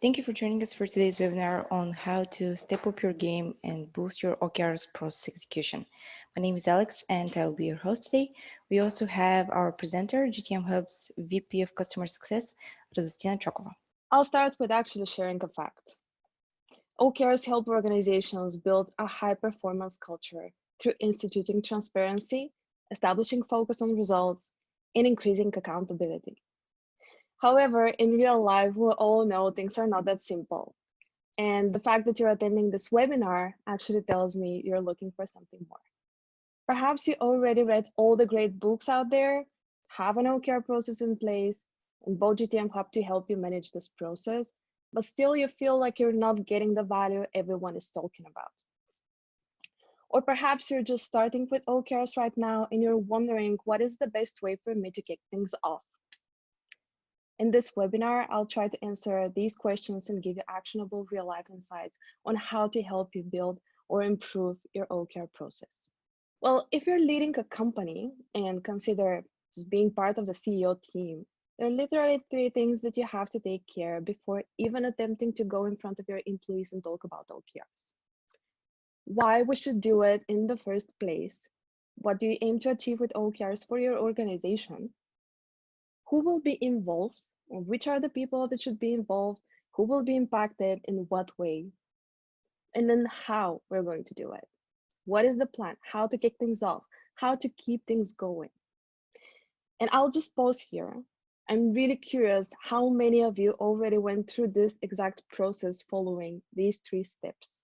Thank you for joining us for today's webinar on how to step up your game and boost your OKRs process execution. My name is Alex and I will be your host today. We also have our presenter, GTM Hub's VP of Customer Success, Radostina Chokova. I'll start with actually sharing a fact. OKRs help organizations build a high-performance culture through instituting transparency, establishing focus on results, and increasing accountability. However, in real life, we all know things are not that simple. And the fact that you're attending this webinar actually tells me you're looking for something more. Perhaps you already read all the great books out there, have an OKR process in place, and both GTM Hub to help you manage this process, but still you feel like you're not getting the value everyone is talking about. Or perhaps you're just starting with OKRs right now and you're wondering what is the best way for me to kick things off. In this webinar, I'll try to answer these questions and give you actionable real-life insights on how to help you build or improve your OKR process. Well, if you're leading a company and consider just being part of the CEO team, there are literally 3 things that you have to take care of before even attempting to go in front of your employees and talk about OKRs. Why we should do it in the first place? What do you aim to achieve with OKRs for your organization? Who will be involved? Or which are the people that should be involved? Who will be impacted in what way? And then how we're going to do it. What is the plan? How to kick things off? How to keep things going? And I'll just pause here. I'm really curious how many of you already went through this exact process following these 3 steps.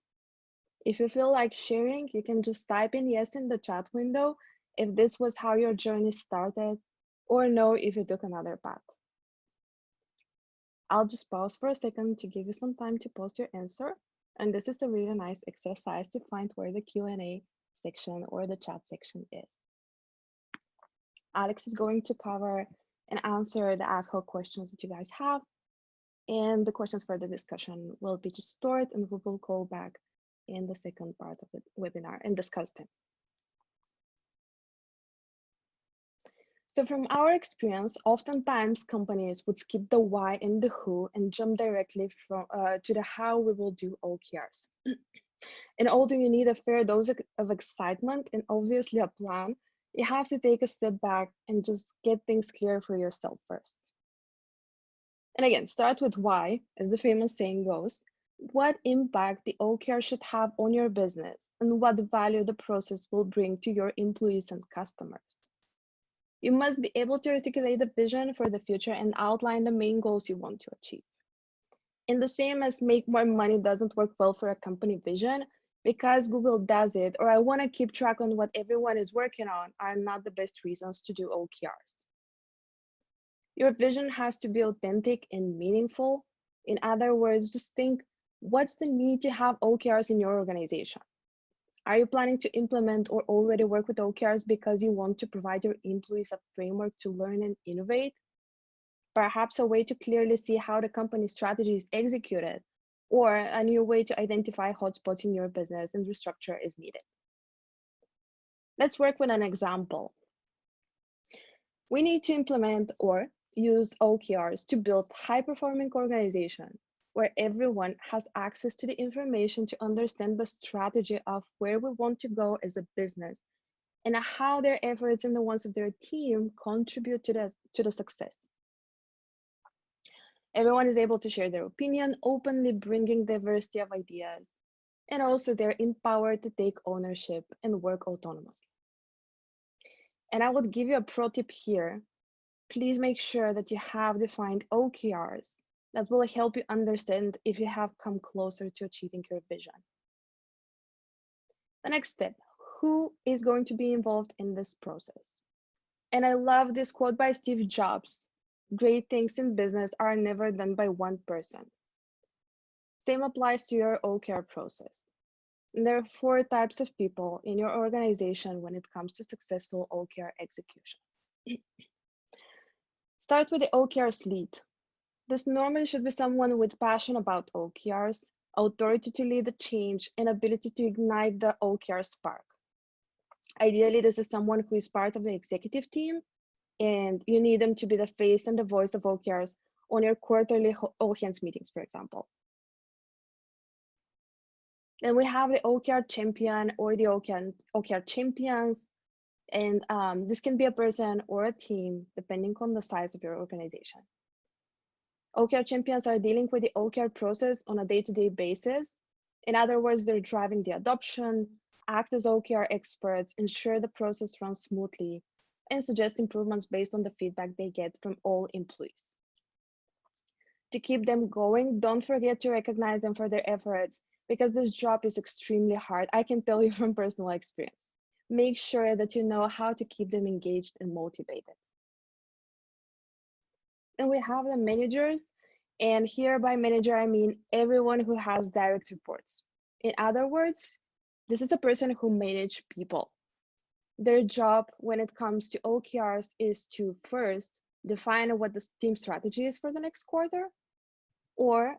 If you feel like sharing, you can just type in yes in the chat window if this was how your journey started, or no if you took another path. I'll just pause for a second to give you some time to post your answer. And this is a really nice exercise to find where the Q&A section or the chat section is. Alex is going to cover and answer the ad hoc questions that you guys have. And the questions for the discussion will be just stored and we will go back in the second part of the webinar and discuss them. So from our experience, oftentimes companies would skip the why and the who and jump directly to the how we will do OKRs. And although you need a fair dose of excitement and obviously a plan, you have to take a step back and just get things clear for yourself first. And again, start with why, as the famous saying goes, what impact the OKR should have on your business and what value the process will bring to your employees and customers. You must be able to articulate the vision for the future and outline the main goals you want to achieve. And the same as make more money doesn't work well for a company vision, because Google does it, or I want to keep track on what everyone is working on, are not the best reasons to do OKRs. Your vision has to be authentic and meaningful. In other words, just think, what's the need to have OKRs in your organization? Are you planning to implement or already work with OKRs because you want to provide your employees a framework to learn and innovate? Perhaps a way to clearly see how the company's strategy is executed, or a new way to identify hotspots in your business and restructure is needed. Let's work with an example. We need to implement or use OKRs to build high-performing organization where everyone has access to the information to understand the strategy of where we want to go as a business and how their efforts and the ones of their team contribute to the success. Everyone is able to share their opinion, openly bringing diversity of ideas, and also they're empowered to take ownership and work autonomously. And I would give you a pro tip here. Please make sure that you have defined OKRs that will help you understand if you have come closer to achieving your vision. The next step, who is going to be involved in this process? And I love this quote by Steve Jobs. Great things in business are never done by one person. Same applies to your OKR process. And there are 4 types of people in your organization when it comes to successful OKR execution. Start with the OKRs lead. This normally should be someone with passion about OKRs, authority to lead the change, and ability to ignite the OKR spark. Ideally, this is someone who is part of the executive team, and you need them to be the face and the voice of OKRs on your quarterly all hands meetings, for example. Then we have the OKR champion or the OKR champions. And this can be a person or a team, depending on the size of your organization. OKR champions are dealing with the OKR process on a day-to-day basis. In other words, they're driving the adoption, act as OKR experts, ensure the process runs smoothly, and suggest improvements based on the feedback they get from all employees. To keep them going, don't forget to recognize them for their efforts, because this job is extremely hard. I can tell you from personal experience. Make sure that you know how to keep them engaged and motivated. And we have the managers, and here by manager, I mean everyone who has direct reports. In other words, this is a person who manages people. Their job when it comes to OKRs is to first define what the team strategy is for the next quarter, or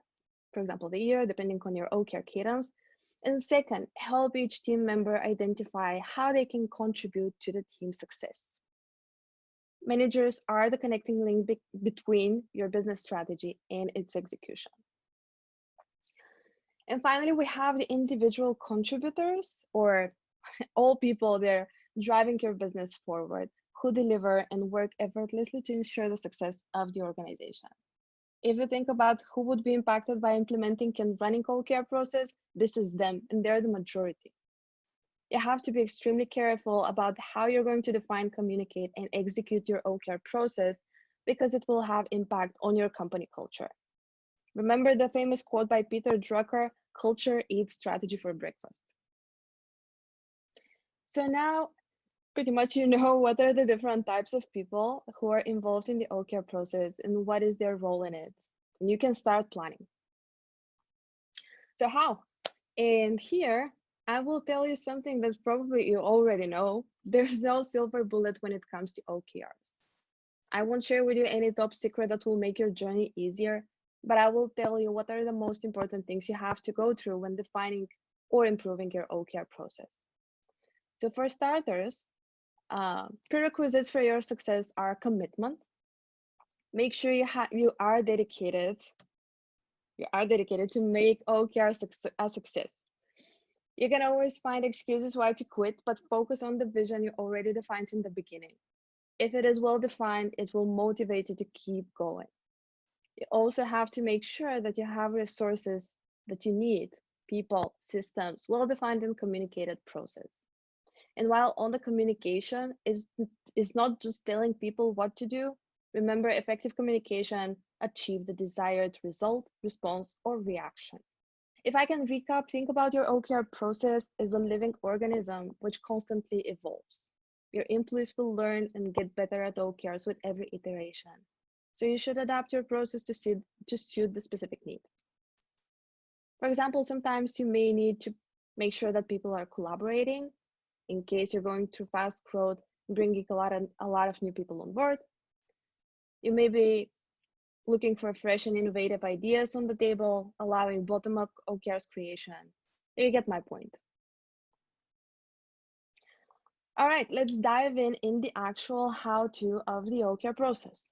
for example, the year, depending on your OKR cadence. And second, help each team member identify how they can contribute to the team's success. Managers are the connecting link between your business strategy and its execution. And finally, we have the individual contributors, or all people there driving your business forward, who deliver and work effortlessly to ensure the success of the organization. If you think about who would be impacted by implementing and running OKR process, this is them, and they're the majority. You have to be extremely careful about how you're going to define, communicate, and execute your OKR process, because it will have impact on your company culture. Remember the famous quote by Peter Drucker, "Culture eats strategy for breakfast." So now, pretty much you know what are the different types of people who are involved in the OKR process and what is their role in it. And you can start planning. So how? And here, I will tell you something that probably you already know. There's no silver bullet when it comes to OKRs. I won't share with you any top secret that will make your journey easier, but I will tell you what are the most important things you have to go through when defining or improving your OKR process. So for starters, prerequisites for your success are commitment. Make sure you are dedicated. You are dedicated to make OKR a success. You can always find excuses why to quit, but focus on the vision you already defined in the beginning. If it is well defined, it will motivate you to keep going. You also have to make sure that you have resources that you need, people, systems, well-defined and communicated process. And while on the communication is not just telling people what to do, remember effective communication achieve the desired result, response, or reaction. If I can recap, think about your OKR process as a living organism which constantly evolves. Your employees will learn and get better at OKRs with every iteration. So you should adapt your process to suit the specific need. For example, sometimes you may need to make sure that people are collaborating in case you're going through fast growth, bringing a lot of new people on board. You may be looking for fresh and innovative ideas on the table, allowing bottom-up OKRs creation. You get my point. All right, let's dive in the actual how-to of the OKR process.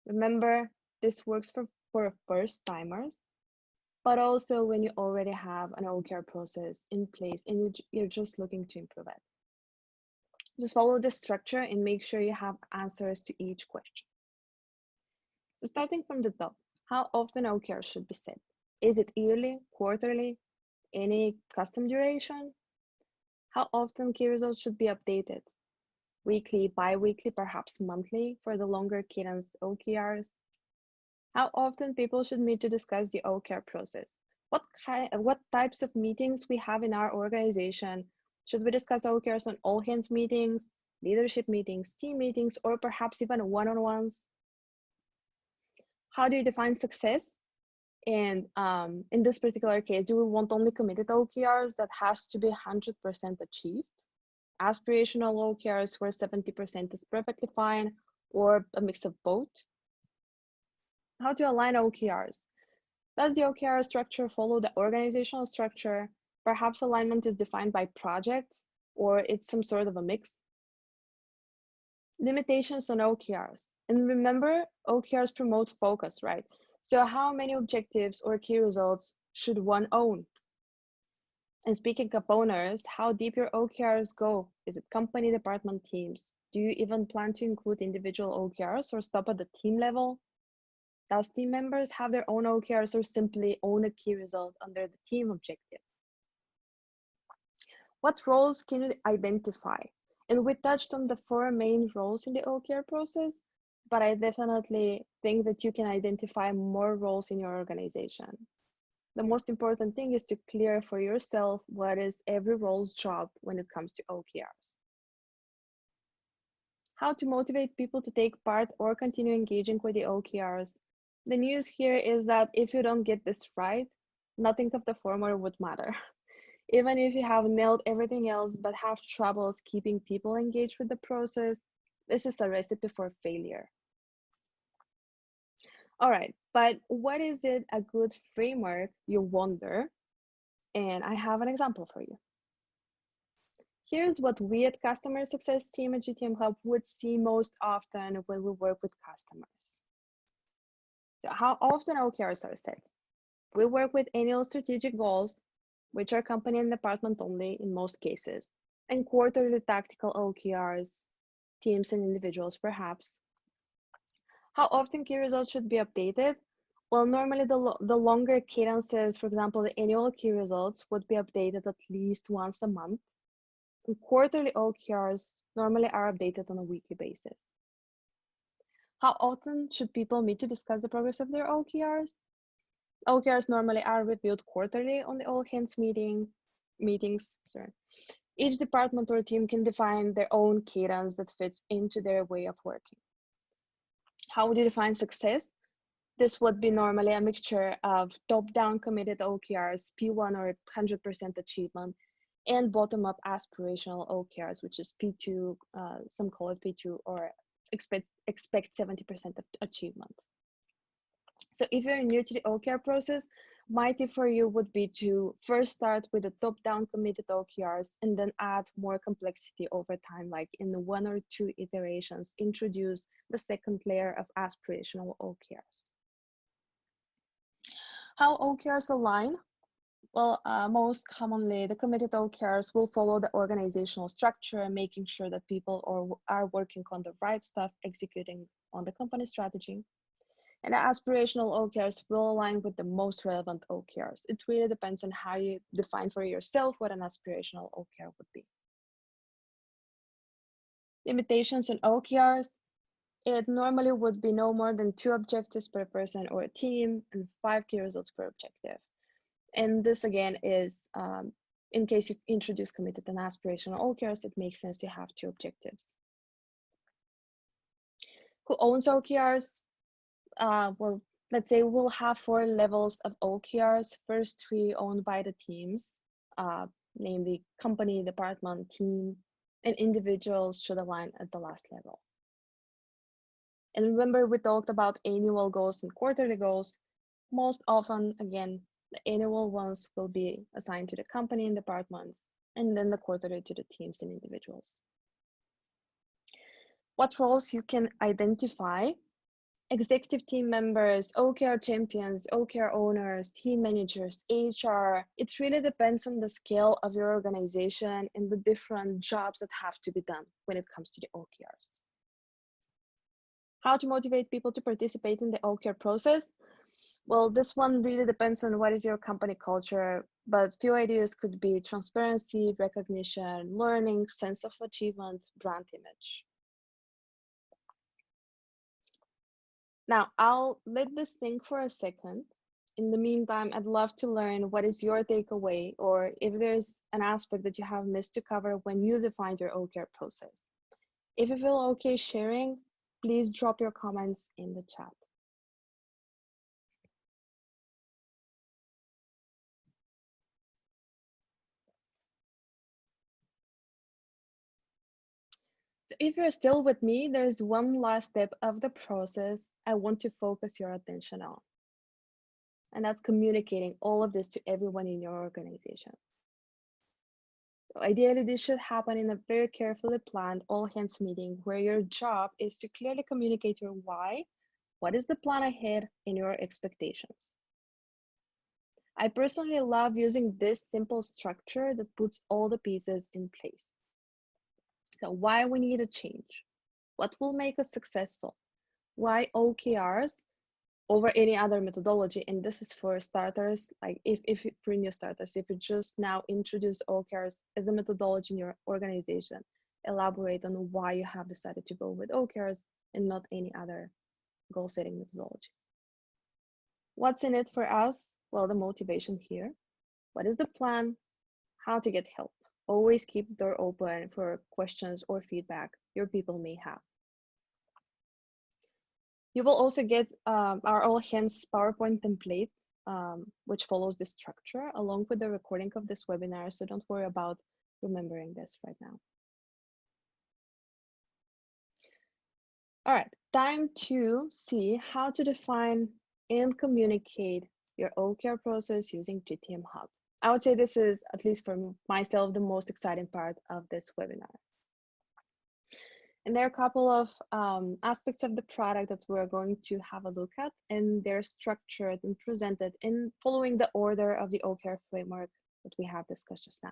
Remember, this works for first-timers, but also when you already have an OKR process in place and you're just looking to improve it. Just follow the structure and make sure you have answers to each question. So starting from the top, how often OKRs should be set? Is it yearly, quarterly, any custom duration? How often key results should be updated? Weekly, bi-weekly, perhaps monthly for the longer cadence OKRs? How often people should meet to discuss the OKR process? What types of meetings we have in our organization? Should we discuss OKRs on all hands meetings, leadership meetings, team meetings, or perhaps even one-on-ones? How do you define success? And in this particular case, do we want only committed OKRs that has to be 100% achieved? Aspirational OKRs where 70% is perfectly fine, or a mix of both? How to align OKRs? Does the OKR structure follow the organizational structure? Perhaps alignment is defined by projects, or it's some sort of a mix. Limitations on OKRs. And remember, OKRs promote focus, right? So how many objectives or key results should one own? And speaking of owners, how deep your OKRs go? Is it company, department, teams? Do you even plan to include individual OKRs or stop at the team level? Does team members have their own OKRs or simply own a key result under the team objective? What roles can you identify? And we touched on the four main roles in the OKR process, but I definitely think that you can identify more roles in your organization. The most important thing is to clear for yourself what is every role's job when it comes to OKRs. How to motivate people to take part or continue engaging with the OKRs. The news here is that if you don't get this right, nothing of the former would matter. Even if you have nailed everything else but have troubles keeping people engaged with the process, this is a recipe for failure. All right, but what is it a good framework, you wonder? And I have an example for you. Here's what we at Customer Success Team at GTM Hub would see most often when we work with customers. So how often OKRs are set? We work with annual strategic goals, which are company and department only in most cases, and quarterly tactical OKRs, teams and individuals perhaps. How often key results should be updated? Well, normally the longer cadences, for example, the annual key results would be updated at least once a month. And quarterly OKRs normally are updated on a weekly basis. How often should people meet to discuss the progress of their OKRs? OKRs normally are reviewed quarterly on the all hands meetings. Each department or team can define their own cadence that fits into their way of working. How would you define success? This would be normally a mixture of top-down committed OKRs, P1 or 100% achievement, and bottom-up aspirational OKRs, which is P2, some call it P2, or expect 70% of achievement. So if you're new to the OKR process, my tip for you would be to first start with the top-down committed OKRs and then add more complexity over time, like in the 1 or 2 iterations, introduce the second layer of aspirational OKRs. How OKRs align? Well, most commonly, the committed OKRs will follow the organizational structure, making sure that people are working on the right stuff, executing on the company strategy. And the aspirational OKRs will align with the most relevant OKRs. It really depends on how you define for yourself what an aspirational OKR would be. Limitations on OKRs. It normally would be no more than 2 objectives per person or team and 5 key results per objective. And this again is in case you introduce committed and aspirational OKRs, it makes sense to have 2 objectives. Who owns OKRs? Well, let's say we'll have 4 levels of OKRs. First 3 owned by the teams, namely company, department, team, and individuals should align at the last level. And remember, we talked about annual goals and quarterly goals. Most often, again, the annual ones will be assigned to the company and departments, and then the quarterly to the teams and individuals. What roles you can identify? Executive team members, OKR champions, OKR owners, team managers, HR. It really depends on the scale of your organization and the different jobs that have to be done when it comes to the OKRs. How to motivate people to participate in the OKR process? Well, this one really depends on what is your company culture, but few ideas could be transparency, recognition, learning, sense of achievement, brand image. Now, I'll let this sink for a second. In the meantime, I'd love to learn what is your takeaway, or if there's an aspect that you have missed to cover when you defined your OKR process. If you feel okay sharing, please drop your comments in the chat. So if you're still with me, there's one last step of the process I want to focus your attention on. And that's communicating all of this to everyone in your organization. Ideally, this should happen in a very carefully planned all-hands meeting where your job is to clearly communicate your why, what is the plan ahead, and your expectations. I personally love using this simple structure that puts all the pieces in place. So why we need a change, what will make us successful, why OKRs over any other methodology. And this is for starters, like if for new starters, if you just now introduce OKRs as a methodology in your organization, elaborate on why you have decided to go with OKRs and not any other goal setting methodology. What's in it for us? Well, the motivation here. What is the plan? How to get help? Always keep the door open for questions or feedback your people may have. You will also get our all hands PowerPoint template, which follows this structure along with the recording of this webinar. So don't worry about remembering this right now. All right, time to see how to define and communicate your OKR process using GTM Hub. I would say this is, at least for myself, the most exciting part of this webinar. And there are a couple of aspects of the product that we're going to have a look at, and they're structured and presented in following the order of the OKR framework that we have discussed just now.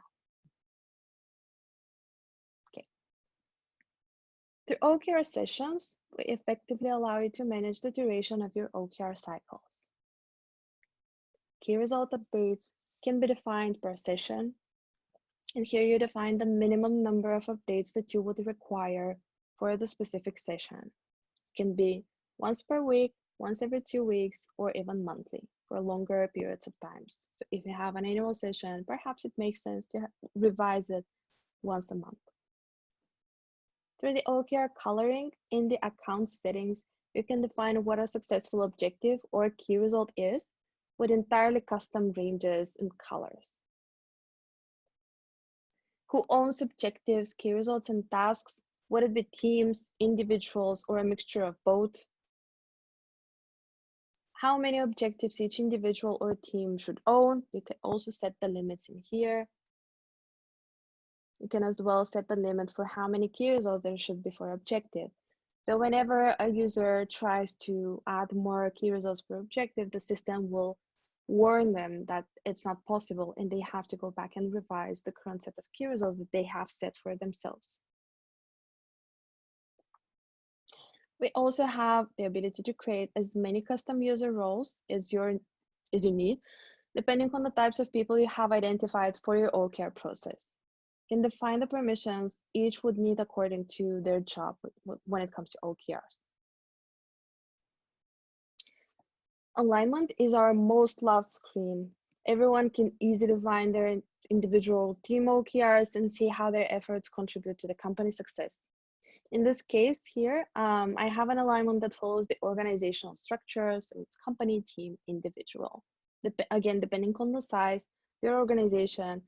Okay. Through OKR sessions, we effectively allow you to manage the duration of your OKR cycles. Key result updates can be defined per session, and here you define the minimum number of updates that you would require for the specific session. It can be once per week, once every 2 weeks, or even monthly for longer periods of times. So if you have an annual session, perhaps it makes sense to revise it once a month. Through the OKR coloring in the account settings, you can define what a successful objective or key result is with entirely custom ranges and colors. Who owns objectives, key results, and tasks? Would it be teams, individuals, or a mixture of both? How many objectives each individual or team should own? You can also set the limits in here. You can as well set the limit for how many key results there should be for objective. So whenever a user tries to add more key results per objective, the system will warn them that it's not possible and they have to go back and revise the current set of key results that they have set for themselves. We also have the ability to create as many custom user roles as you need, depending on the types of people you have identified for your OKR process. You can define the permissions each would need according to their job when it comes to OKRs. Alignment is our most loved screen. Everyone can easily find their individual team OKRs and see how their efforts contribute to the company's success. In this case here, I have an alignment that follows the organizational structure, so it's company, team, individual. Again, depending on the size, your organization,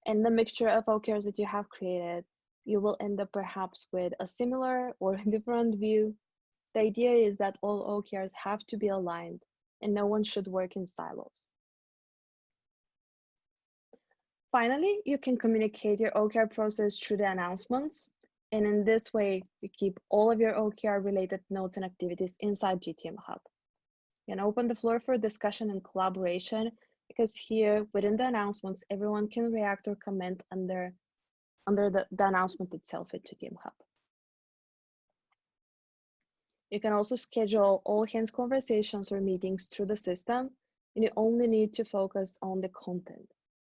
and the mixture of OKRs that you have created, you will end up perhaps with a similar or different view. The idea is that all OKRs have to be aligned and no one should work in silos. Finally, you can communicate your OKR process through the announcements. And in this way, you keep all of your OKR related notes and activities inside GTM Hub. You can open the floor for discussion and collaboration because here within the announcements, everyone can react or comment under the announcement itself in GTM Hub. You can also schedule all hands conversations or meetings through the system, and you only need to focus on the content.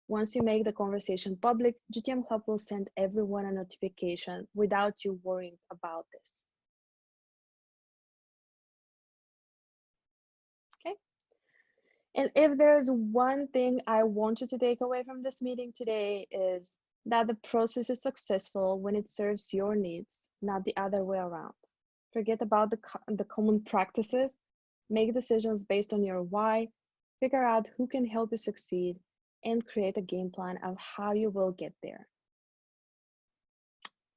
Once you make the conversation public, GTM Hub will send everyone a notification without you worrying about this. Okay. And if there's one thing I want you to take away from this meeting today is that the process is successful when it serves your needs, not the other way around. Forget about the common practices, make decisions based on your why, figure out who can help you succeed, and create a game plan of how you will get there.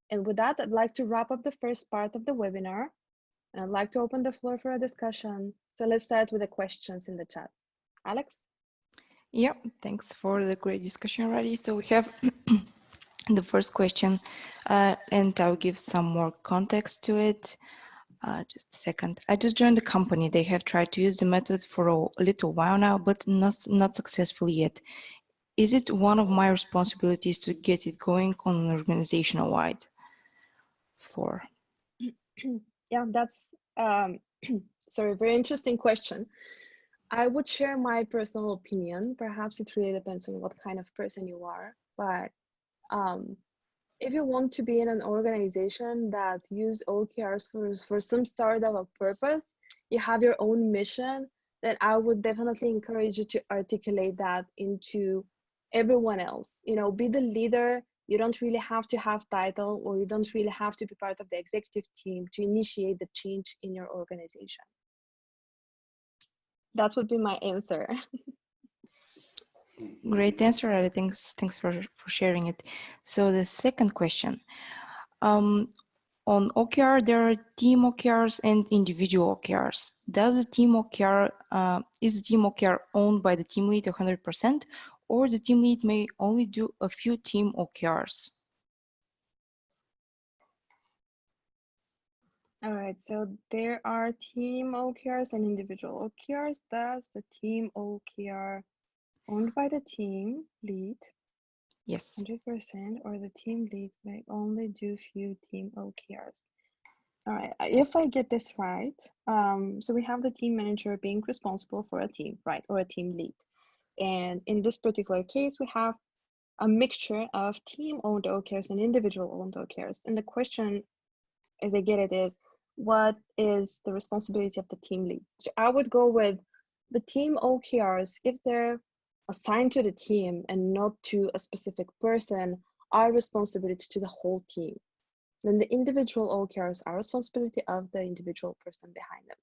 And with that, I'd like to wrap up the first part of the webinar. And I'd like to open the floor for a discussion. So let's start with the questions in the chat. Alex? Yeah, thanks for the great discussion already. So we have The first question, and I'll give some more context to it. Just a second. I just joined the company. They have tried to use the method for a little while now, but not successfully yet. Is it one of my responsibilities to get it going on an organizational wide floor? Yeah, that's sorry, very interesting question. I would share my personal opinion. Perhaps it really depends on what kind of person you are, but um, if you want to be in an organization that use OKRs for some sort of a purpose, you have your own mission, then I would definitely encourage you to articulate that into everyone else. You know, be the leader. You don't really have to have title, or you don't really have to be part of the executive team to initiate the change in your organization. That would be my answer. Great answer, Ali. Thanks for sharing it. So the second question. On OKR, there are team OKRs and individual OKRs. Does the team OKR, is the team OKR owned by the team lead 100%, or the team lead may only do a few team OKRs? All right, so there are team OKRs and individual OKRs. Does the team OKR owned by the team lead Yes. 100%, or the team lead may only do few team OKRs? All right, if I get this right, so we have the team manager being responsible for a team, right, or a team lead. And in this particular case, we have a mixture of team-owned OKRs and individual-owned OKRs. And the question, as I get it, is what is the responsibility of the team lead? So I would go with the team OKRs, if they're assigned to the team and not to a specific person, are responsibility to the whole team. Then the individual OKRs are responsibility of the individual person behind them.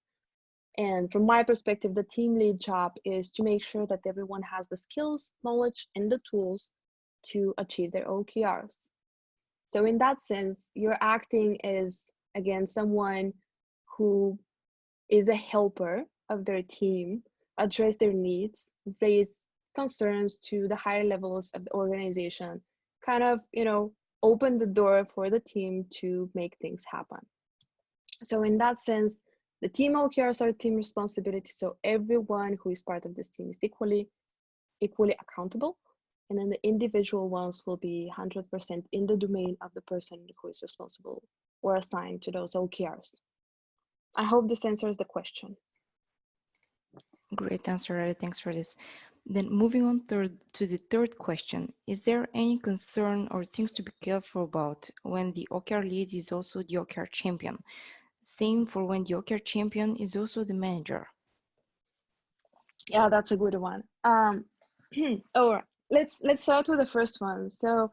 And from my perspective, the team lead job is to make sure that everyone has the skills, knowledge, and the tools to achieve their OKRs. So in that sense, you're acting as, again, someone who is a helper of their team, address their needs, raise concerns to the higher levels of the organization, kind of, open the door for the team to make things happen. So in that sense, the team OKRs are team responsibility. So everyone who is part of this team is equally accountable. And then the individual ones will be 100% in the domain of the person who is responsible or assigned to those OKRs. I hope this answers the question. Great answer, Ali. Thanks for this. Then moving on to the third question, is there any concern or things to be careful about when the OKR lead is also the OKR champion? Same for when the OKR champion is also the manager. Yeah, that's a good one. All right, let's start with the first one. So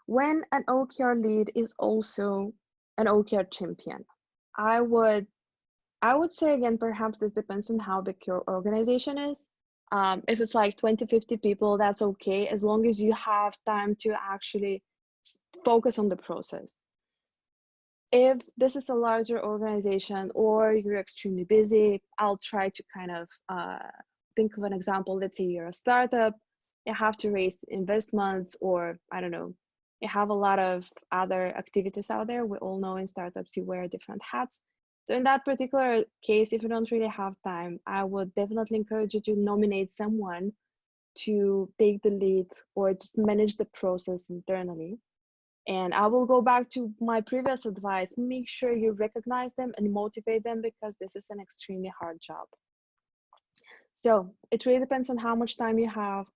when an OKR lead is also an OKR champion, I would say, again, perhaps this depends on how big your organization is. If it's like 20, 50 people, that's okay, as long as you have time to actually focus on the process. If this is a larger organization or you're extremely busy, I'll try to kind of think of an example. Let's say you're a startup, you have to raise investments, or I don't know, you have a lot of other activities out there. We all know in startups you wear different hats. So in that particular case, if you don't really have time, I would definitely encourage you to nominate someone to take the lead or just manage the process internally. And I will go back to my previous advice. Make sure you recognize them and motivate them, because this is an extremely hard job. So it really depends on how much time you have.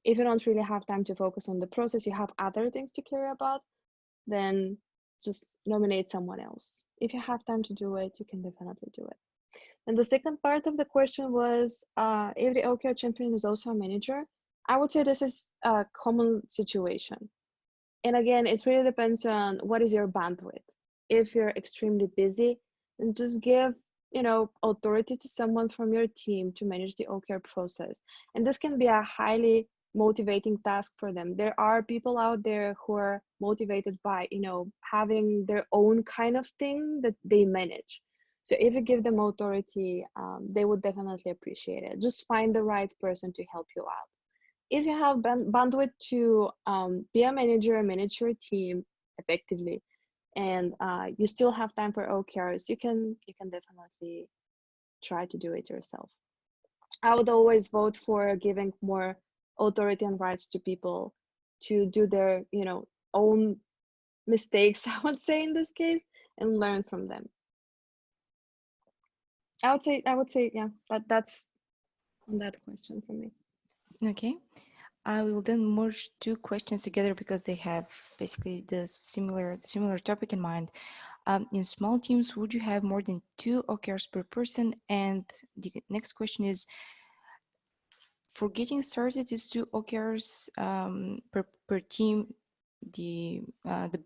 If you don't really have time to focus on the process, you have other things to care about, then just nominate someone else. If you have time to do it, you can definitely do it. And the second part of the question was, if the OKR champion is also a manager, I would say this is a common situation. And again, it really depends on what is your bandwidth. If you're extremely busy, then just give authority to someone from your team to manage the OKR process. And this can be a highly motivating task for them. There are people out there who are motivated by having their own kind of thing that they manage. So if you give them authority, they would definitely appreciate it. Just find the right person to help you out. If you have bandwidth to be a manager and manage your team effectively, and you still have time for OKRs, you can definitely try to do it yourself. I would always vote for giving more authority and rights to people to do their, own mistakes, I would say in this case, and learn from them. I would say, yeah, that's on that question for me. Okay. I will then merge two questions together because they have basically the similar topic in mind. In small teams, would you have more than 2 OKRs per person? And the next question is, for getting started, is 2 OKRs per team the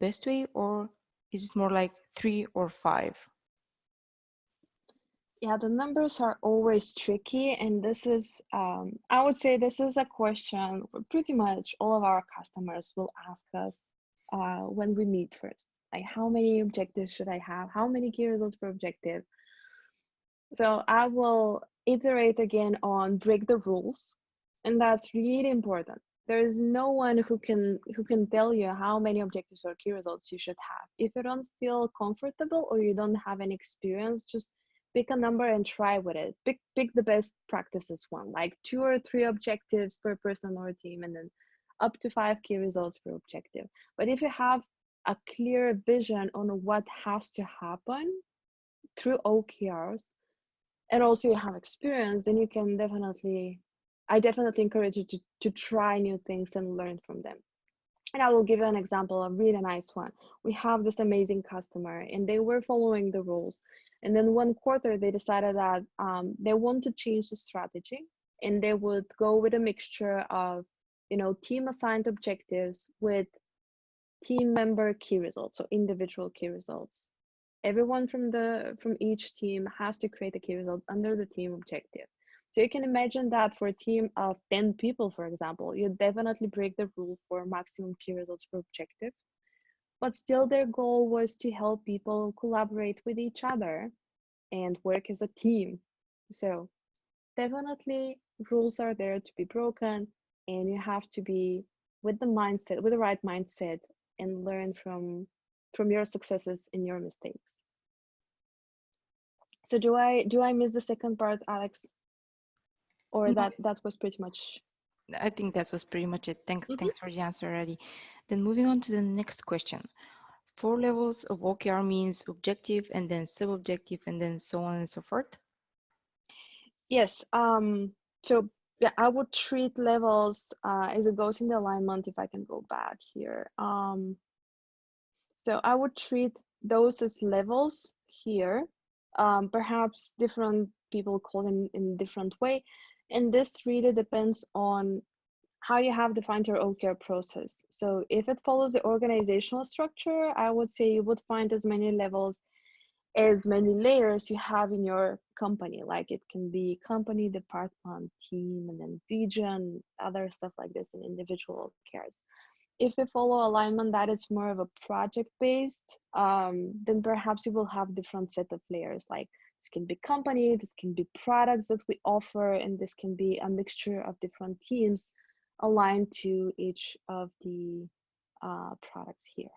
best way, or is it more like 3 or 5? Yeah, the numbers are always tricky, and this is, I would say, this is a question pretty much all of our customers will ask us when we meet first. Like, how many objectives should I have? How many key results per objective? So I will iterate again on break the rules, and that's really important. There is no one who can tell you how many objectives or key results you should have. If you don't feel comfortable or you don't have any experience, just pick a number and try with it. Pick the best practices one, like 2 or 3 objectives per person or team, and then up to 5 key results per objective. But if you have a clear vision on what has to happen through OKRs, and also you have experience, then you can I definitely encourage you to try new things and learn from them. And I will give you an example, a really nice one. We have this amazing customer and they were following the rules. And then one quarter, they decided that they want to change the strategy, and they would go with a mixture of, team assigned objectives with team member key results, so individual key results. Everyone from each team has to create a key result under the team objective. So you can imagine that for a team of 10 people, for example, you definitely break the rule for maximum key results per objective. But still their goal was to help people collaborate with each other and work as a team. So definitely rules are there to be broken, and you have to be with the right mindset, and learn from your successes and your mistakes. So do I miss the second part, Alex? Or No, that was pretty much. I think that was pretty much it. Mhm. Thanks for the answer already. Then moving on to the next question. 4 levels of OKR means objective and then sub-objective and then so on and so forth. Yes. So yeah, I would treat levels as it goes in the alignment. If I can go back here. So I would treat those as levels here. Perhaps different people call them in different way, and this really depends on how you have defined your OKR process. So if it follows the organizational structure, I would say you would find as many levels as many layers you have in your company. Like it can be company, department, team, and then region, other stuff like this in individual OKRs. If we follow alignment that is more of a project based, then perhaps you will have different set of layers. Like this can be company, this can be products that we offer, and this can be a mixture of different teams aligned to each of the products here.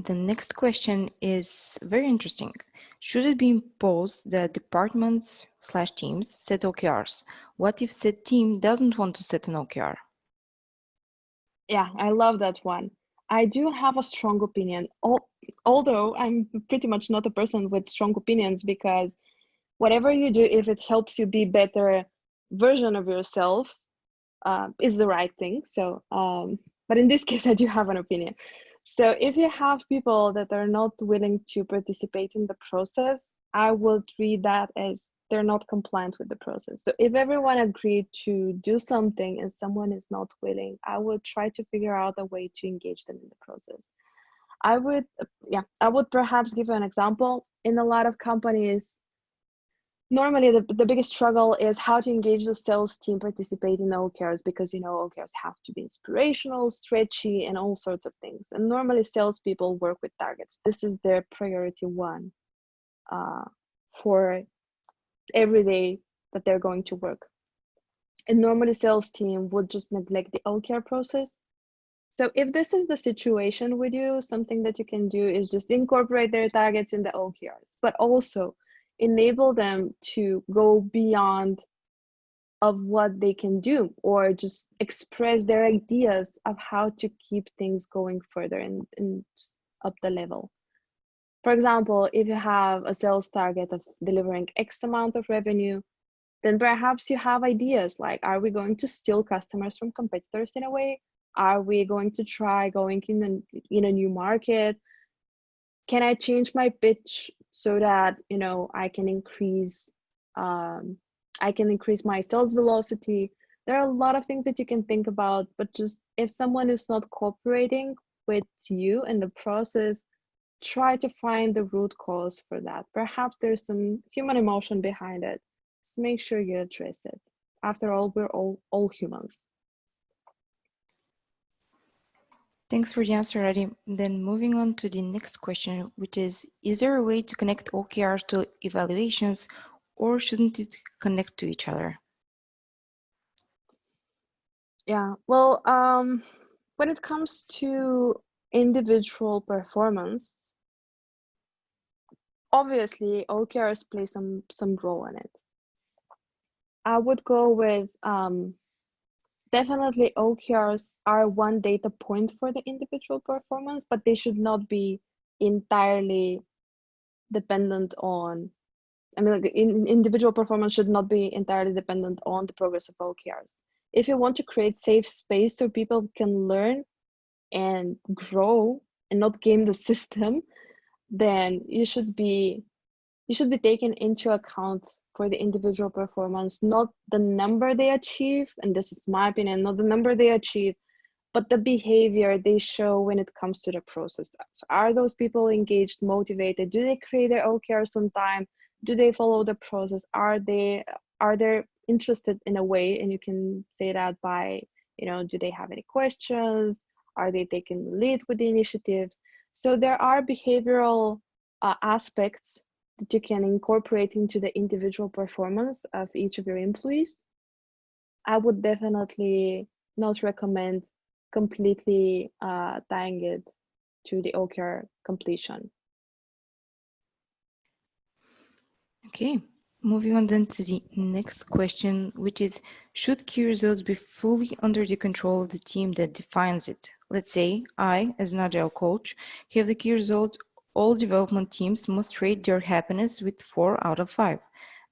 The next question is very interesting. Should it be imposed that departments/teams set OKRs? What if said team doesn't want to set an OKR? Yeah, I love that one. I do have a strong opinion, although I'm pretty much not a person with strong opinions, because whatever you do, if it helps you be better version of yourself, is the right thing. So, but in this case, I do have an opinion. So if you have people that are not willing to participate in the process, I would read that as they're not compliant with the process. So if everyone agreed to do something and someone is not willing, I would try to figure out a way to engage them in the process. I would perhaps give you an example. In a lot of companies, normally the biggest struggle is how to engage the sales team participate in OKRs, because OKRs have to be inspirational, stretchy, and all sorts of things. And normally salespeople work with targets. This is their priority one for every day that they're going to work. And normally sales team would just neglect the OKR process. So if this is the situation with you, something that you can do is just incorporate their targets in the OKRs, but also enable them to go beyond of what they can do, or just express their ideas of how to keep things going further and up the level. For example, if you have a sales target of delivering X amount of revenue, then perhaps you have ideas like, are we going to steal customers from competitors in a way? Are we going to try going in a new market? Can I change my pitch so that I can increase my sales velocity? There are a lot of things that you can think about, but just if someone is not cooperating with you in the process, try to find the root cause for that. Perhaps there's some human emotion behind it. Just make sure you address it. After all, we're all humans. Thanks for the answer, Adi. Then moving on to the next question, which is there a way to connect OKRs to evaluations, or shouldn't it connect to each other? Yeah, well, when it comes to individual performance, obviously OKRs play some role in it. I would go with definitely OKRs are one data point for the individual performance, but they should not be entirely dependent on, like individual performance should not be entirely dependent on the progress of OKRs. If you want to create safe space so people can learn and grow and not game the system, then you should be taken into account for the individual performance, not the number they achieve, and this is my opinion, not the number they achieve, but the behavior they show when it comes to the process. So are those people engaged, motivated? Do they create their OKRs on time? Do they follow the process? Are they interested in a way? And you can say that by, do they have any questions? Are they taking the lead with the initiatives? So there are behavioral aspects that you can incorporate into the individual performance of each of your employees. I would definitely not recommend completely tying it to the OKR completion. Okay, moving on then to the next question, which is, should key results be fully under the control of the team that defines it? Let's say I, as an agile coach, have the key result all development teams must rate their happiness with 4 out of 5.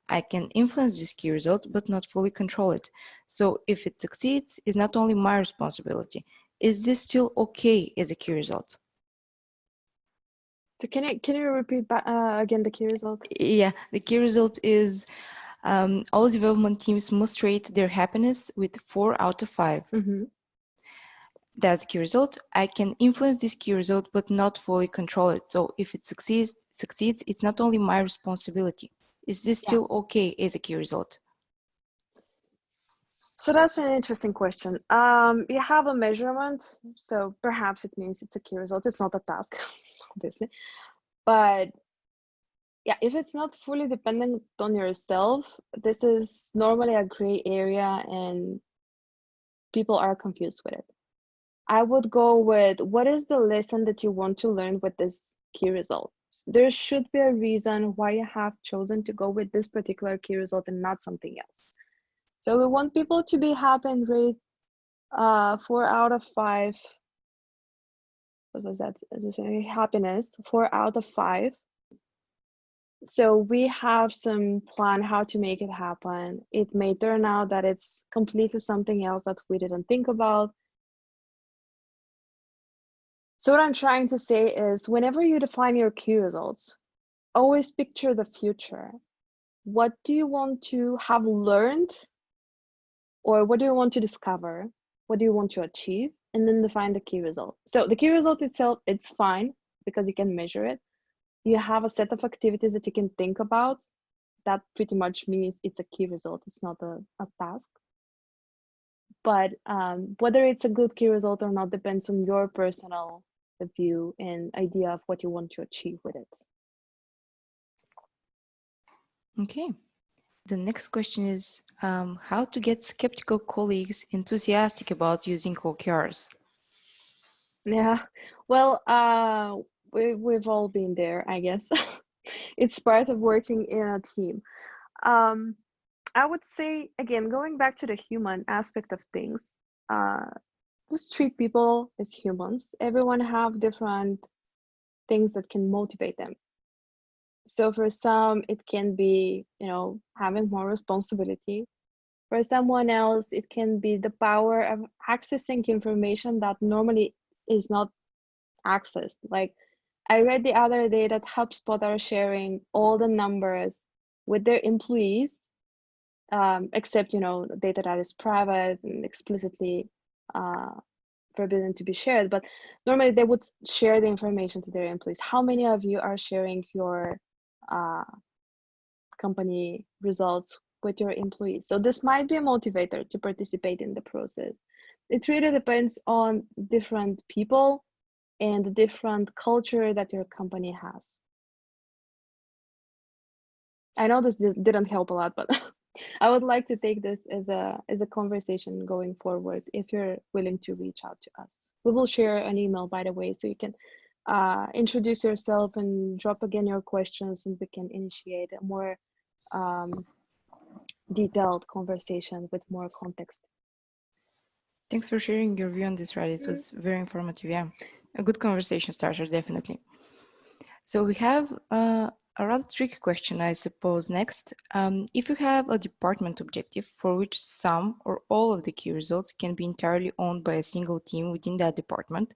I can influence this key result, but not fully control it. So if it succeeds, it's not only my responsibility. Is this still okay as a key result? So can you repeat again the key result? Yeah, the key result is all development teams must rate their happiness with 4 out of 5. Mm-hmm. That's the key result. I can influence this key result, but not fully control it. So if it succeeds, it's not only my responsibility. Is this still okay as a key result? So that's an interesting question. You have a measurement, so perhaps it means it's a key result. It's not a task, obviously. But yeah, if it's not fully dependent on yourself, this is normally a gray area and people are confused with it. I would go with, what is the lesson that you want to learn with this key result? There should be a reason why you have chosen to go with this particular key result and not something else. So we want people to be happy and rate 4 out of 5. What was that? Happiness, 4 out of 5. So we have some plan how to make it happen. It may turn out that it's completely something else that we didn't think about. So what I'm trying to say is, whenever you define your key results, always picture the future. What do you want to have learned? Or what do you want to discover? What do you want to achieve? And then define the key result. So the key result itself, it's fine because you can measure it. You have a set of activities that you can think about. That pretty much means it's a key result. It's not a task. But whether it's a good key result or not depends on your personal view and idea of what you want to achieve with it. Okay. The next question is how to get skeptical colleagues enthusiastic about using OKRs. Yeah, well, we've all been there, I guess. It's part of working in a team. Um, I would say, again, going back to the human aspect of things, uh, just treat people as humans. Everyone have different things that can motivate them. So for some, it can be, having more responsibility. For someone else, it can be the power of accessing information that normally is not accessed. Like I read the other day that HubSpot are sharing all the numbers with their employees, except data that is private and explicitly uh, forbidden to be shared. But normally they would share the information to their employees. How many of you are sharing your uh, company results with your employees? So this might be a motivator to participate in the process. It really depends on different people and the different culture that your company has. I know this didn't help a lot, but I would like to take this as a conversation going forward if you're willing to reach out to us. We will share an email, by the way, so you can introduce yourself and drop again your questions, and we can initiate a more detailed conversation with more context. Thanks for sharing your view on this, Riley. It was very informative. Yeah, a good conversation starter, definitely. So we have a rather tricky question, I suppose, next. If you have a department objective for which some or all of the key results can be entirely owned by a single team within that department,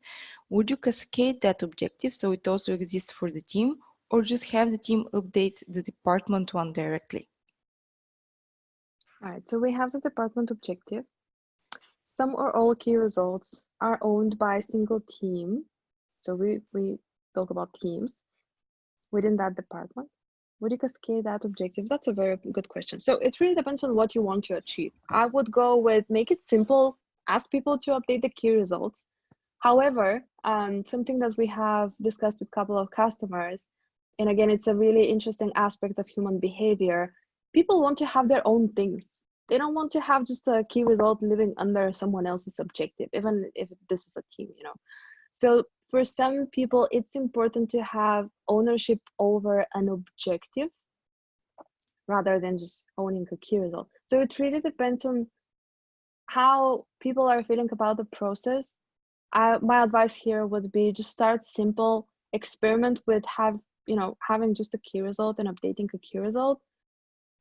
would you cascade that objective so it also exists for the team, or just have the team update the department one directly? All right, so we have the department objective. Some or all key results are owned by a single team. So we talk about teams within that department. Would you cascade that objective? That's a very good question. So it really depends on what you want to achieve. I would go with make it simple, ask people to update the key results. However, something that we have discussed with a couple of customers, and again, it's a really interesting aspect of human behavior. People want to have their own things. They don't want to have just a key result living under someone else's objective, even if this is a team. So for some people, it's important to have ownership over an objective rather than just owning a key result. So it really depends on how people are feeling about the process. My advice here would be just start simple, experiment with having just a key result and updating a key result,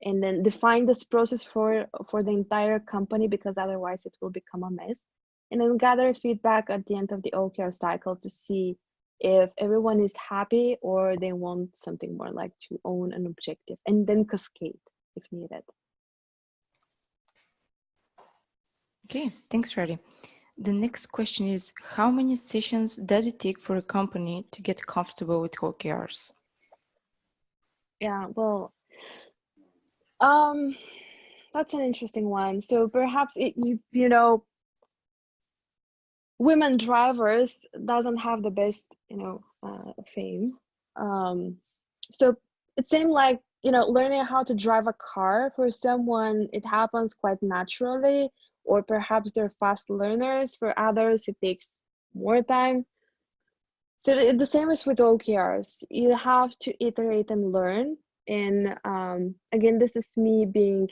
and then define this process for the entire company, because otherwise it will become a mess. And then gather feedback at the end of the OKR cycle to see if everyone is happy or they want something more, like to own an objective, and then cascade if needed. Okay, thanks, Riley. The next question is, how many sessions does it take for a company to get comfortable with OKRs? Yeah, well, that's an interesting one. So perhaps women drivers doesn't have the best fame. So it seemed like learning how to drive a car, for someone it happens quite naturally, or perhaps they're fast learners. For others it takes more time. So the same is with OKRs. You have to iterate and learn. And again, this is me being,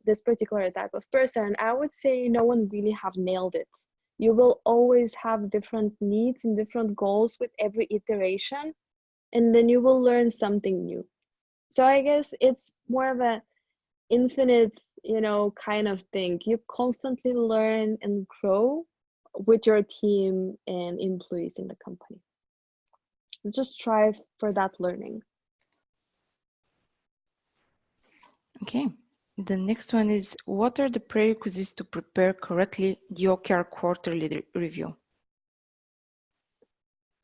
this particular type of person. I would say no one really have nailed it. You will always have different needs and different goals with every iteration, and then you will learn something new. So I guess it's more of a infinite, kind of thing. You constantly learn and grow with your team and employees in the company. Just strive for that learning. Okay. The next one is, what are the prerequisites to prepare correctly the OKR quarterly review?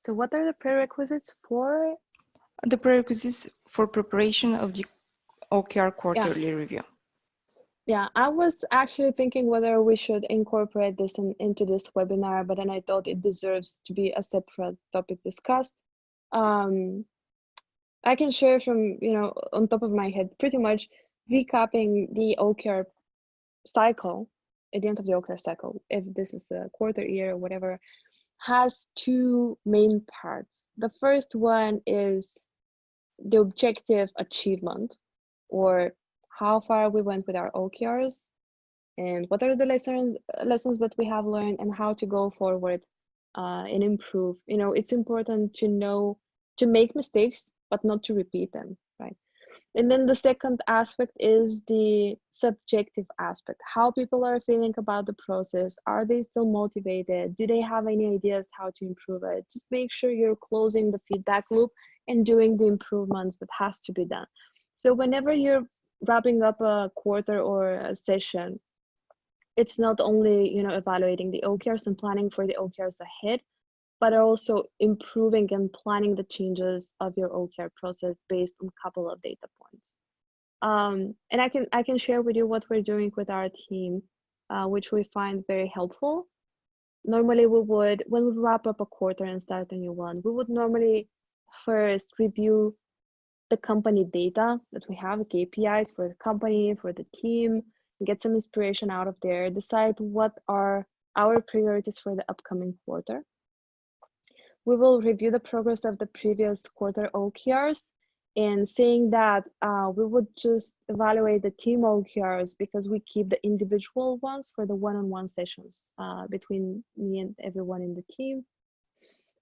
So what are the prerequisites for? The prerequisites for preparation of the OKR quarterly review. Yeah, I was actually thinking whether we should incorporate this into this webinar, but then I thought it deserves to be a separate topic discussed. I can share from, on top of my head, pretty much recapping the OKR cycle, at the end of the OKR cycle, if this is a quarter, year, or whatever, has two main parts. The first one is the objective achievement, or how far we went with our OKRs, and what are the lessons that we have learned, and how to go forward and improve. It's important to know to make mistakes, but not to repeat them, right? And then the second aspect is the subjective aspect, how people are feeling about the process. Are they still motivated? Do they have any ideas how to improve it? Just make sure you're closing the feedback loop and doing the improvements that has to be done. So whenever you're wrapping up a quarter or a session, it's not only evaluating the OKRs and planning for the OKRs ahead, but also improving and planning the changes of your OKR process based on a couple of data points. And I can share with you what we're doing with our team, which we find very helpful. Normally when we wrap up a quarter and start a new one, we would normally first review the company data that we have, KPIs for the company, for the team, get some inspiration out of there, decide what are our priorities for the upcoming quarter. We will review the progress of the previous quarter OKRs, and saying that we would just evaluate the team OKRs because we keep the individual ones for the one-on-one sessions between me and everyone in the team.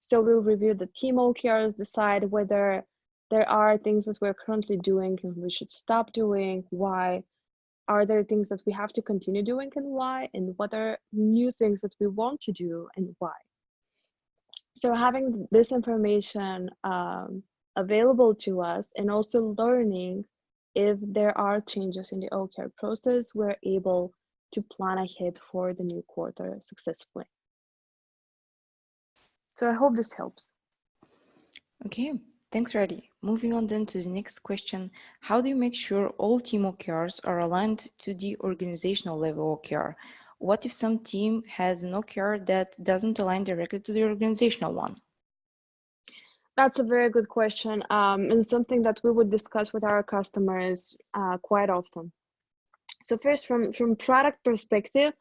So we'll review the team OKRs, decide whether there are things that we're currently doing and we should stop doing, why. Are there things that we have to continue doing and why? And what are new things that we want to do and why? So having this information available to us, and also learning if there are changes in the OKR process, we're able to plan ahead for the new quarter successfully. So I hope this helps. Okay, thanks, Radi. Moving on then to the next question. How do you make sure all team OKRs are aligned to the organizational level OKR? What if some team has an OKR that doesn't align directly to the organizational one? That's a very good question, and something that we would discuss with our customers quite often. So first, from product perspective,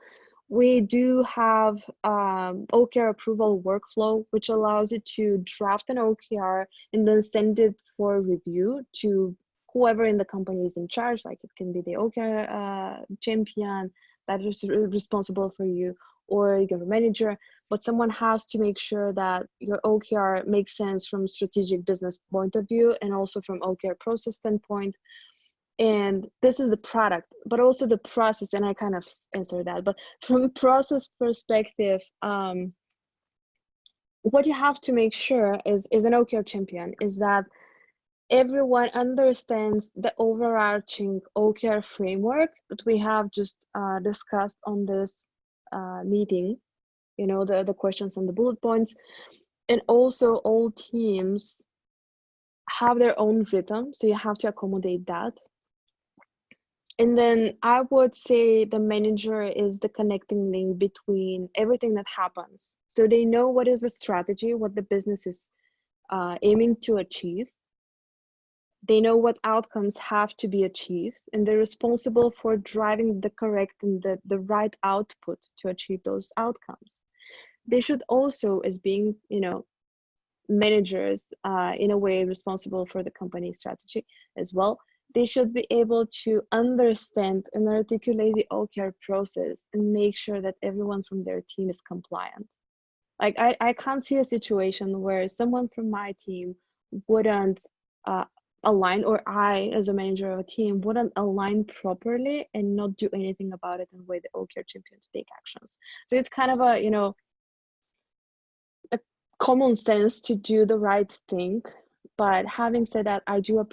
we do have OKR approval workflow, which allows you to draft an OKR and then send it for review to whoever in the company is in charge. Like it can be the OKR champion that is responsible for you, or your manager, but someone has to make sure that your OKR makes sense from strategic business point of view, and also from OKR process standpoint. And this is the product, but also the process, and I kind of answered that. But from a process perspective, what you have to make sure is an OKR champion is that everyone understands the overarching OKR framework that we have just discussed on this meeting, the questions and the bullet points. And also all teams have their own rhythm, so you have to accommodate that. And then I would say the manager is the connecting link between everything that happens. So they know what is the strategy, what the business is aiming to achieve. They know what outcomes have to be achieved, and they're responsible for driving the correct and the right output to achieve those outcomes. They should also, as being, managers, in a way responsible for the company strategy as well, they should be able to understand and articulate the OKR process and make sure that everyone from their team is compliant. Like I can't see a situation where someone from my team wouldn't align, or I, as a manager of a team, wouldn't align properly and not do anything about it and wait the OKR champion to take actions. So it's kind of a common sense to do the right thing. But having said that, I do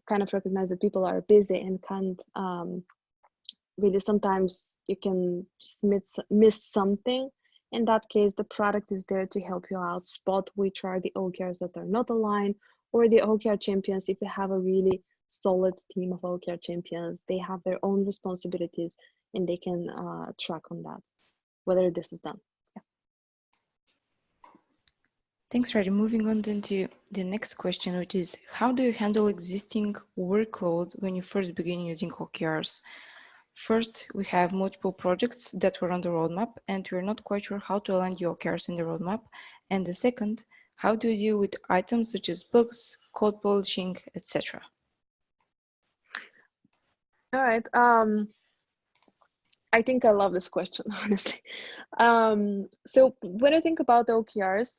kind of recognize that people are busy and can't really, sometimes you can just miss something. In that case, the product is there to help you out, spot which are the OKRs that are not aligned, or the OKR champions. If you have a really solid team of OKR champions, they have their own responsibilities and they can track on that, whether this is done. Thanks, Radi. Moving on then to the next question, which is how do you handle existing workload when you first begin using OKRs? First, we have multiple projects that were on the roadmap, and we're not quite sure how to align the OKRs in the roadmap. And the second, how do you deal with items such as bugs, code polishing, etc.? All right. I think I love this question, honestly. So when I think about OKRs,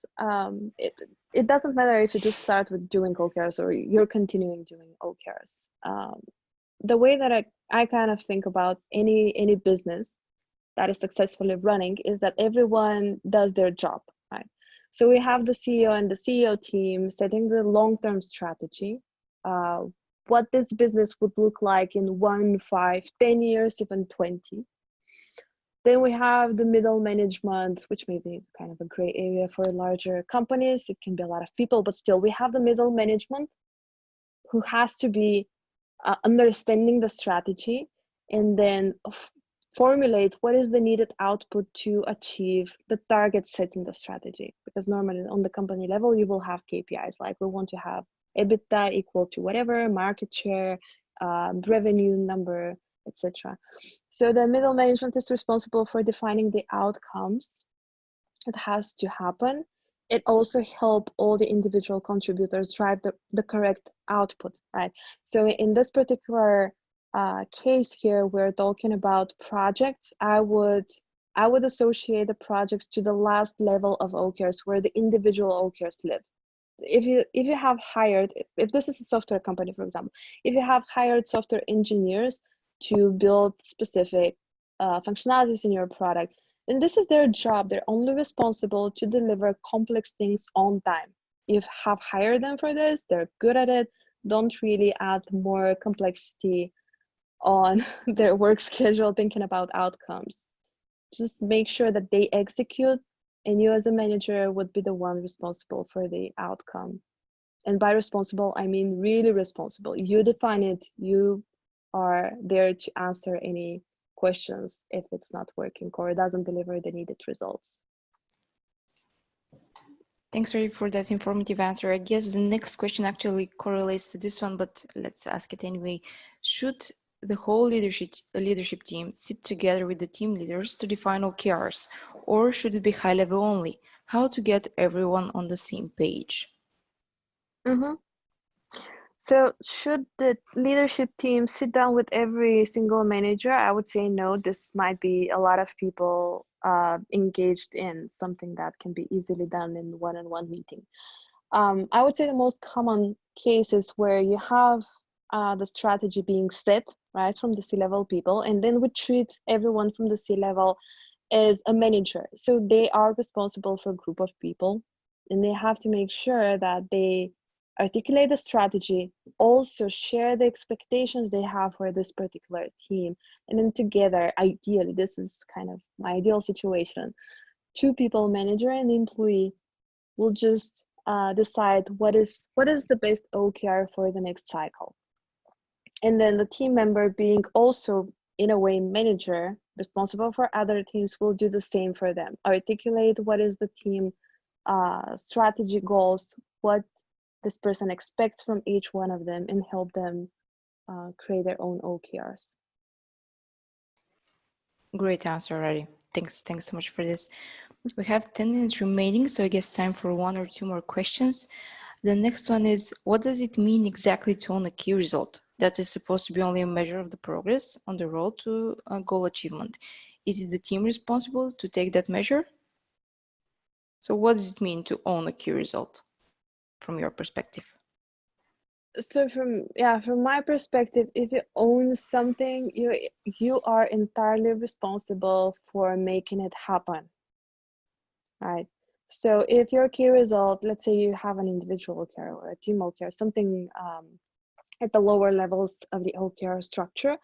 it doesn't matter if you just start with doing OKRs or you're continuing doing OKRs. The way that I kind of think about any business that is successfully running is that everyone does their job, right? So we have the CEO and the CEO team setting the long-term strategy, what this business would look like in 1, 5, 10 years, even 20. Then we have the middle management, which may be kind of a gray area for larger companies. It can be a lot of people, but still we have the middle management who has to be understanding the strategy and then formulate what is the needed output to achieve the target set in the strategy. Because normally on the company level, you will have KPIs like we want to have EBITDA equal to whatever, market share, revenue number, etc. So the middle management is responsible for defining the outcomes that has to happen. It also help all the individual contributors drive the correct output, right? So in this particular case here, we're talking about projects. I would associate the projects to the last level of OKRs where the individual OKRs live. If you have hired, if this is a software company, for example, if you have hired software engineers to build specific functionalities in your product, then this is their job. They're only responsible to deliver complex things on time. You have hired them for this, they're good at it. Don't really add more complexity on their work schedule thinking about outcomes. Just make sure that they execute, and you as a manager would be the one responsible for the outcome. And by responsible, I mean really responsible. You define it, you are there to answer any questions if it's not working or doesn't deliver the needed results. Thanks, Ray, for that informative answer. I guess the next question actually correlates to this one, but let's ask it anyway. Should the whole leadership team sit together with the team leaders to define OKRs, or should it be high level only? How to get everyone on the same page? Mm-hmm. So should the leadership team sit down with every single manager? I would say no. This might be a lot of people engaged in something that can be easily done in one-on-one meeting. I would say the most common case is where you have the strategy being set, right, from the C-level people, and then we treat everyone from the C-level as a manager. So they are responsible for a group of people, and they have to make sure that they articulate the strategy, also share the expectations they have for this particular team, and then together, ideally, this is kind of my ideal situation, two people, manager and employee, will just decide what is the best OKR for the next cycle. And then the team member, being also in a way manager responsible for other teams, will do the same for them, articulate what is the team strategy goals, what this person expects from each one of them, and help them create their own OKRs. Great answer, already. Thanks so much for this. We have 10 minutes remaining, so I guess time for one or two more questions. The next one is, what does it mean exactly to own a key result? That is supposed to be only a measure of the progress on the road to goal achievement. Is it the team responsible to take that measure? So what does it mean to own a key result from your perspective? So from my perspective, if you own something, you are entirely responsible for making it happen, right? So if your key result, let's say you have an individual OKR or a team OKR, something at the lower levels of the OKR structure,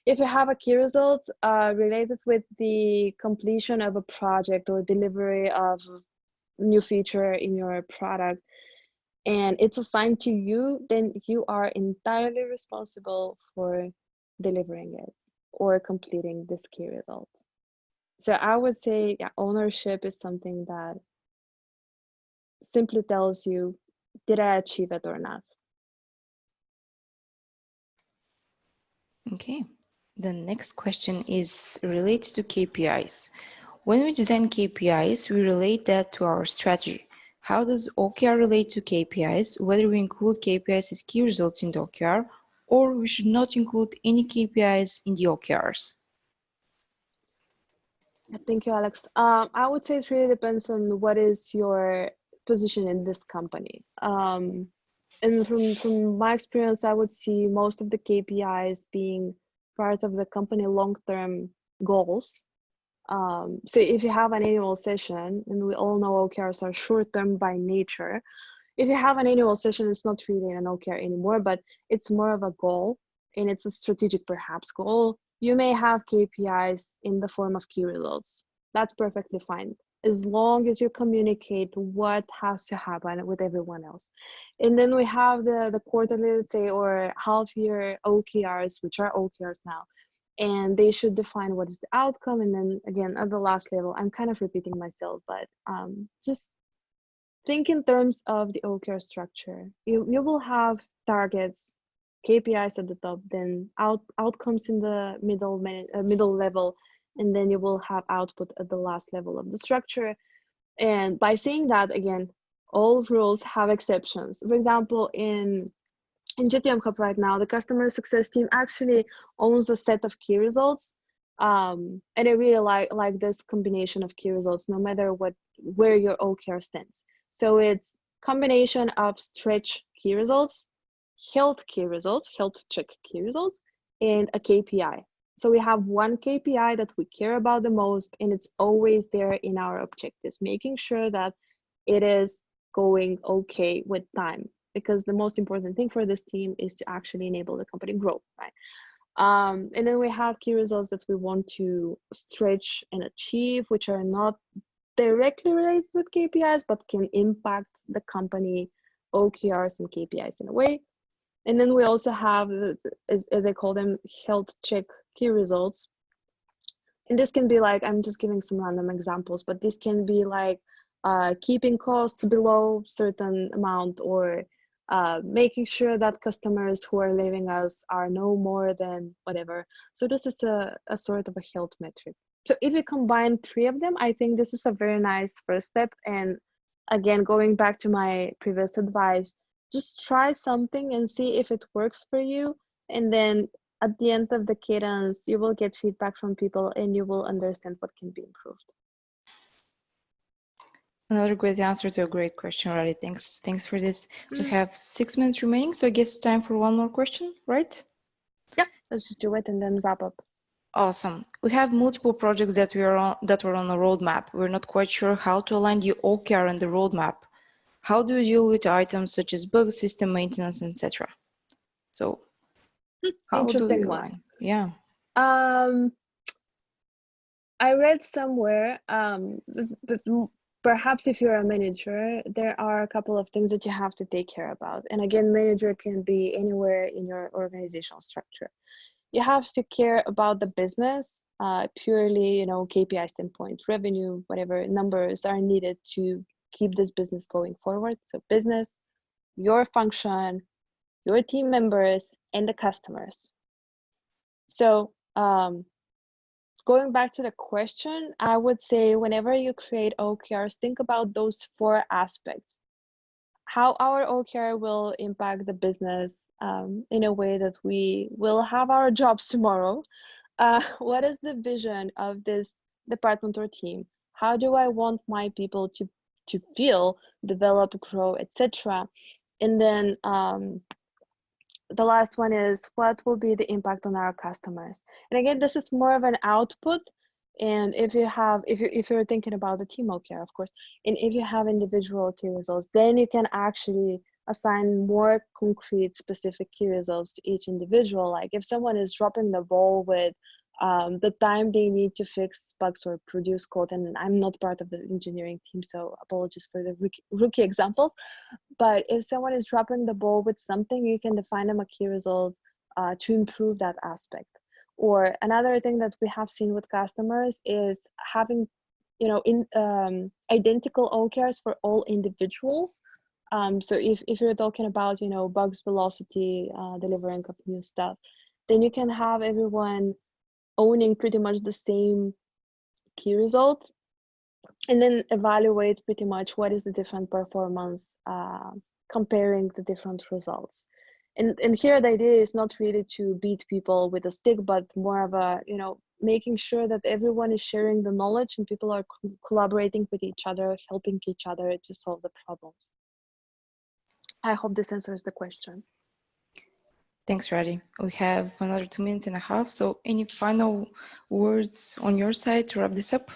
if you have a key result related with the completion of a project or delivery of new feature in your product, and it's assigned to you, then you are entirely responsible for delivering it or completing this key result. So I would say, yeah, ownership is something that simply tells you, did I achieve it or not? Okay. The next question is related to KPIs. When we design KPIs, we relate that to our strategy. How does OKR relate to KPIs, whether we include KPIs as key results in the OKR, or we should not include any KPIs in the OKRs? Thank you, Alex. I would say it really depends on what is your position in this company. And from my experience, I would see most of the KPIs being part of the company long-term goals. So if you have an annual session, and we all know OKRs are short-term by nature, if you have an annual session, it's not really an OKR anymore, but it's more of a goal, and it's a strategic perhaps goal. You may have KPIs in the form of key results. That's perfectly fine, as long as you communicate what has to happen with everyone else. And then we have the quarterly, let's say, or half year OKRs, which are OKRs now, and they should define what is the outcome. And then again, at the last level, I'm kind of repeating myself, but just think in terms of the OKR structure. You will have targets, KPIs at the top, then outcomes in the middle level, and then you will have output at the last level of the structure. And by saying that, again, all rules have exceptions. For example, in GTM Hub right now, the customer success team actually owns a set of key results. And I really like this combination of key results, no matter where your OKR stands. So it's combination of stretch key results, health check key results, and a KPI. So we have one KPI that we care about the most, and it's always there in our objectives, making sure that it is going okay with time, because the most important thing for this team is to actually enable the company grow, right? And then we have key results that we want to stretch and achieve, which are not directly related with KPIs, but can impact the company OKRs and KPIs in a way. And then we also have, as I call them, health check key results. And this can be like, I'm just giving some random examples, but this can be like keeping costs below certain amount, or making sure that customers who are leaving us are no more than whatever. So this is a sort of a health metric. So if you combine three of them, I think this is a very nice first step. And again, going back to my previous advice, just try something and see if it works for you. And then at the end of the cadence, you will get feedback from people and you will understand what can be improved. Another great answer to a great question, Rally. Thanks for this. We have 6 minutes remaining, so I guess it's time for one more question, right? Yeah, let's just do it and then wrap up. Awesome. We have multiple projects that were on the roadmap. We're not quite sure how to align the OKR and the roadmap. How do you deal with items such as bug, system maintenance, etc.? So, how Interesting do you one. align? Yeah. I read somewhere, but perhaps if you're a manager, there are a couple of things that you have to take care about. And again, manager can be anywhere in your organizational structure. You have to care about the business, purely, KPI standpoint, revenue, whatever numbers are needed to keep this business going forward. So business, your function, your team members, and the customers. So going back to the question, I would say whenever you create OKRs, think about those 4 aspects. How our OKR will impact the business in a way that we will have our jobs tomorrow. What is the vision of this department or team? How do I want my people to feel, develop, grow, etc.? And then the last one is, what will be the impact on our customers? And again, this is more of an output. And if you're thinking about the team OKR, of course, and if you have individual key results, then you can actually assign more concrete, specific key results to each individual. Like if someone is dropping the ball with the time they need to fix bugs or produce code, and I'm not part of the engineering team, so apologies for the rookie examples. But if someone is dropping the ball with something, you can define them a key result to improve that aspect. Or another thing that we have seen with customers is having identical OKRs for all individuals. So if you're talking about, bugs velocity, delivering up new stuff, then you can have everyone owning pretty much the same key result, and then evaluate pretty much what is the different performance, comparing the different results. And here the idea is not really to beat people with a stick, but more of a, making sure that everyone is sharing the knowledge and people are collaborating with each other, helping each other to solve the problems. I hope this answers the question. Thanks, Radi. We have another 2 minutes and a half. So any final words on your side to wrap this up?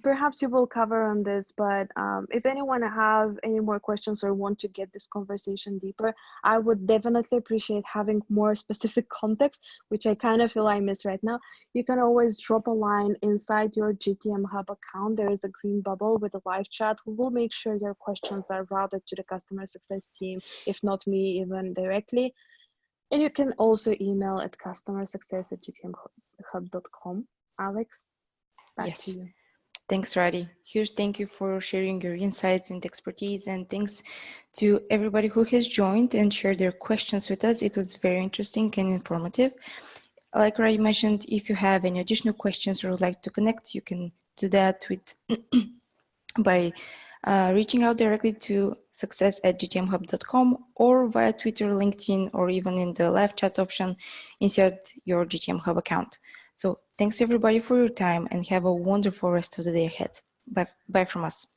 Perhaps you will cover on this, but if anyone have any more questions or want to get this conversation deeper, I would definitely appreciate having more specific context, which I kind of feel I miss right now. You can always drop a line inside your GTM Hub account. There is a green bubble with a live chat who will make sure your questions are routed to the customer success team, if not me, even directly. And you can also email at customersuccess@gtmhub.com. Alex, back to you. Thanks, Radi. Huge thank you for sharing your insights and expertise, and thanks to everybody who has joined and shared their questions with us. It was very interesting and informative. Like Radi mentioned, if you have any additional questions or would like to connect, you can do that with by reaching out directly to success@gtmhub.com or via Twitter, LinkedIn, or even in the live chat option inside your GTM Hub account. So thanks everybody for your time and have a wonderful rest of the day ahead. Bye from us.